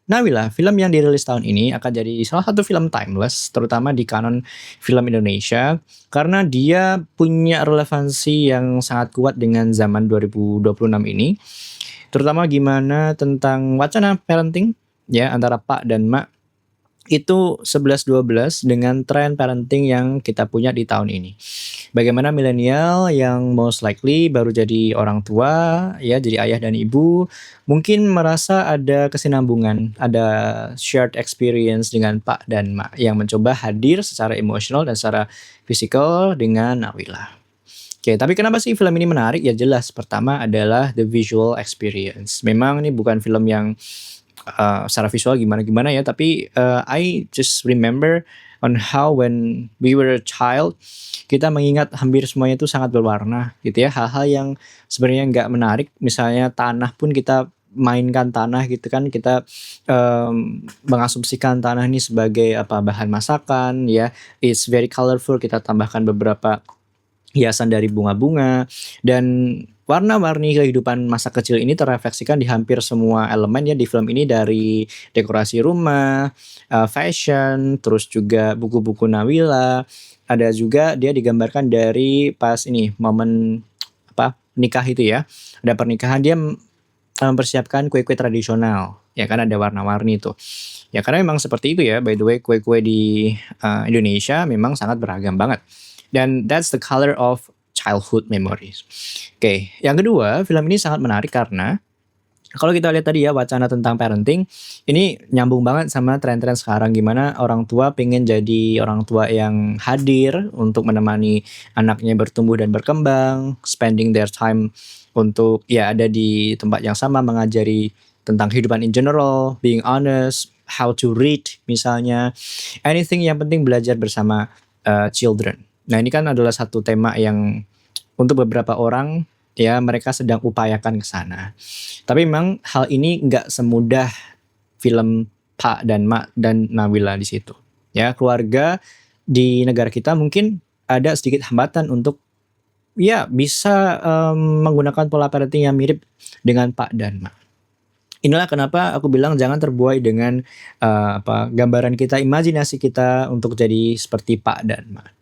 Nawila, film yang dirilis tahun ini akan jadi salah satu film timeless, terutama di kanon film Indonesia, karena dia punya relevansi yang sangat kuat dengan zaman 2026 ini, terutama gimana tentang wacana parenting ya antara pak dan mak itu 11-12 dengan tren parenting yang kita punya di tahun ini. Bagaimana milenial yang most likely baru jadi orang tua, ya jadi ayah dan ibu, mungkin merasa ada kesinambungan, ada shared experience dengan pak dan mak yang mencoba hadir secara emosional dan secara fisikal dengan Nawila. Oke, tapi kenapa sih film ini menarik? Ya jelas, pertama adalah the visual experience. Memang ini bukan film yang secara visual gimana-gimana ya, tapi I just remember on how when we were a child, kita mengingat hampir semuanya itu sangat berwarna gitu ya. Hal-hal yang sebenarnya nggak menarik, misalnya tanah pun kita mainkan tanah gitu kan, kita mengasumsikan tanah ini sebagai apa bahan masakan ya. It's very colorful, kita tambahkan beberapa hiasan dari bunga-bunga, dan warna-warni kehidupan masa kecil ini terefleksikan di hampir semua elemen ya di film ini, dari dekorasi rumah, fashion, terus juga buku-buku Nawila. Ada juga dia digambarkan dari pas ini momen apa nikah itu ya. Ada pernikahan dia mempersiapkan kue-kue tradisional ya kan, ada warna-warni itu. Ya karena memang seperti itu ya, by the way kue-kue di Indonesia memang sangat beragam banget. Dan that's the color of childhood memories. Oke, yang kedua, film ini sangat menarik karena kalau kita lihat tadi ya wacana tentang parenting, ini nyambung banget sama tren-tren sekarang, gimana orang tua pengen jadi orang tua yang hadir untuk menemani anaknya bertumbuh dan berkembang, spending their time untuk ya ada di tempat yang sama, mengajari tentang kehidupan in general, being honest, how to read misalnya, anything yang penting belajar bersama children. Nah ini kan adalah satu tema yang untuk beberapa orang ya mereka sedang upayakan ke sana. Tapi memang hal ini nggak semudah film Pak dan Mak dan Nawila di situ. Ya keluarga di negara kita mungkin ada sedikit hambatan untuk ya bisa menggunakan pola parenting yang mirip dengan Pak dan Mak. Inilah kenapa aku bilang jangan terbuai dengan gambaran kita, imajinasi kita untuk jadi seperti Pak dan Mak.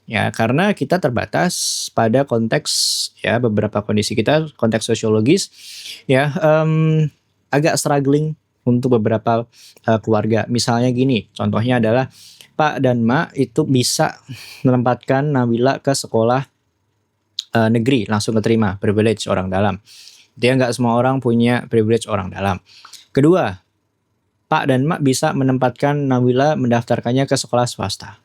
Ya, karena kita terbatas pada konteks ya beberapa kondisi kita, konteks sosiologis ya agak struggling untuk beberapa keluarga. Misalnya gini, contohnya adalah Pak dan Mak itu bisa menempatkan Nawila ke sekolah negeri, langsung keterima, privilege orang dalam. Dia nggak semua orang punya privilege orang dalam. Kedua, Pak dan Mak bisa menempatkan Nawila mendaftarkannya ke sekolah swasta.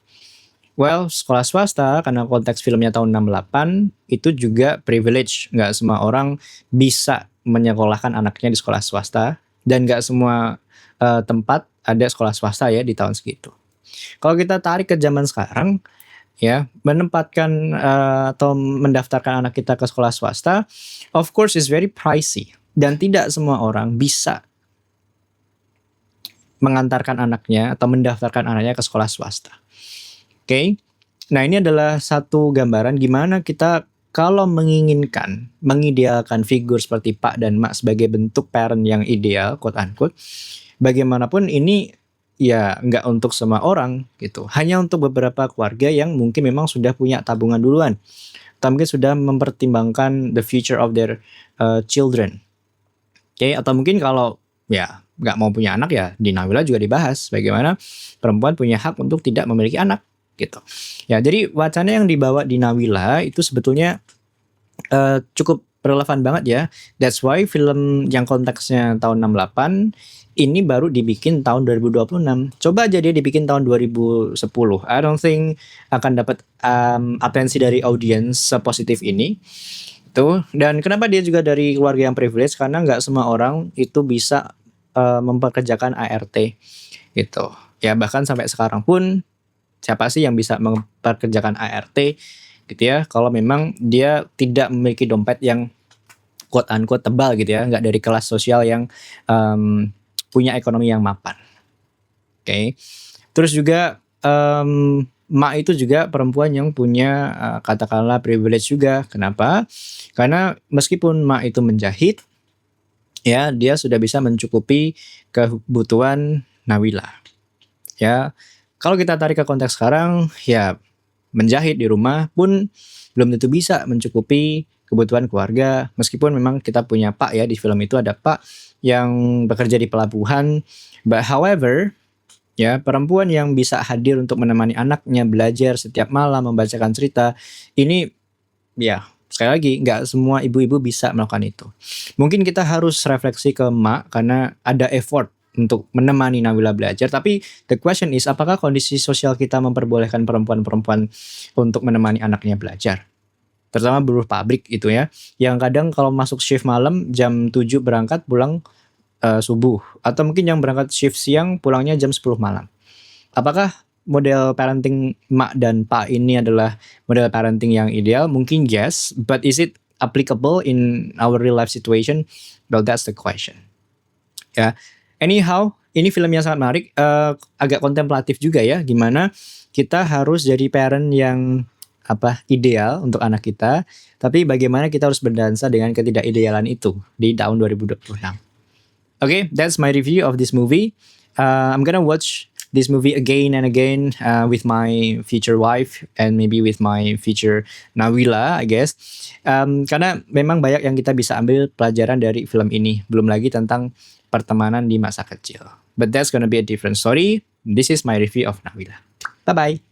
Well, sekolah swasta karena konteks filmnya tahun 68 itu juga privilege. Nggak semua orang bisa menyekolahkan anaknya di sekolah swasta, dan nggak semua tempat ada sekolah swasta ya di tahun segitu. Kalau kita tarik ke zaman sekarang, ya menempatkan atau mendaftarkan anak kita ke sekolah swasta, of course is very pricey, dan tidak semua orang bisa mengantarkan anaknya atau mendaftarkan anaknya ke sekolah swasta. Oke, nah ini adalah satu gambaran gimana kita kalau menginginkan, mengidealkan figur seperti Pak dan Mak sebagai bentuk parent yang ideal, quote unquote, bagaimanapun ini ya nggak untuk semua orang gitu. Hanya untuk beberapa keluarga yang mungkin memang sudah punya tabungan duluan, atau mungkin sudah mempertimbangkan the future of their children. Oke, atau mungkin kalau ya nggak mau punya anak, ya di Nawila juga dibahas bagaimana perempuan punya hak untuk tidak memiliki anak gitu. Ya, jadi wacana yang dibawa di Nawila itu sebetulnya cukup relevan banget ya. That's why film yang konteksnya tahun 68 ini baru dibikin tahun 2026. Coba aja dia dibikin tahun 2010. I don't think akan dapat atensi dari audiens sepositif ini. Tuh, dan kenapa dia juga dari keluarga yang privilege, karena nggak semua orang itu bisa mempekerjakan ART gitu. Ya bahkan sampai sekarang pun siapa sih yang bisa memperkerjakan ART gitu ya, kalau memang dia tidak memiliki dompet yang quote unquote tebal gitu ya, nggak dari kelas sosial yang punya ekonomi yang mapan. Oke. Terus juga Mak itu juga perempuan yang punya katakanlah privilege juga. Kenapa? Karena meskipun Mak itu menjahit, ya dia sudah bisa mencukupi kebutuhan Nabila. Ya, kalau kita tarik ke konteks sekarang, ya menjahit di rumah pun belum tentu bisa mencukupi kebutuhan keluarga. Meskipun memang kita punya Pak ya, di film itu ada Pak yang bekerja di pelabuhan. But however, ya perempuan yang bisa hadir untuk menemani anaknya belajar setiap malam membacakan cerita, ini ya sekali lagi nggak semua ibu-ibu bisa melakukan itu. Mungkin kita harus refleksi ke emak karena ada effort untuk menemani Nabila belajar. Tapi the question is, apakah kondisi sosial kita memperbolehkan perempuan-perempuan untuk menemani anaknya belajar? Terutama buruh pabrik itu ya, yang kadang kalau masuk shift malam jam 7 berangkat pulang subuh, atau mungkin yang berangkat shift siang pulangnya jam 10 malam. Apakah model parenting mak dan pak ini adalah model parenting yang ideal? Mungkin yes, but is it applicable in our real life situation? Well, that's the question. Ya, anyhow, ini film yang sangat menarik, agak kontemplatif juga ya, gimana kita harus jadi parent yang ideal untuk anak kita, tapi bagaimana kita harus berdansa dengan ketidakidealan itu di tahun 2026. Okay, that's my review of this movie. I'm gonna watch this movie again and again with my future wife and maybe with my future Nawila, I guess. Karena memang banyak yang kita bisa ambil pelajaran dari film ini. Belum lagi tentang pertemanan di masa kecil. But that's gonna be a different story. This is my review of Nawila. Bye-bye.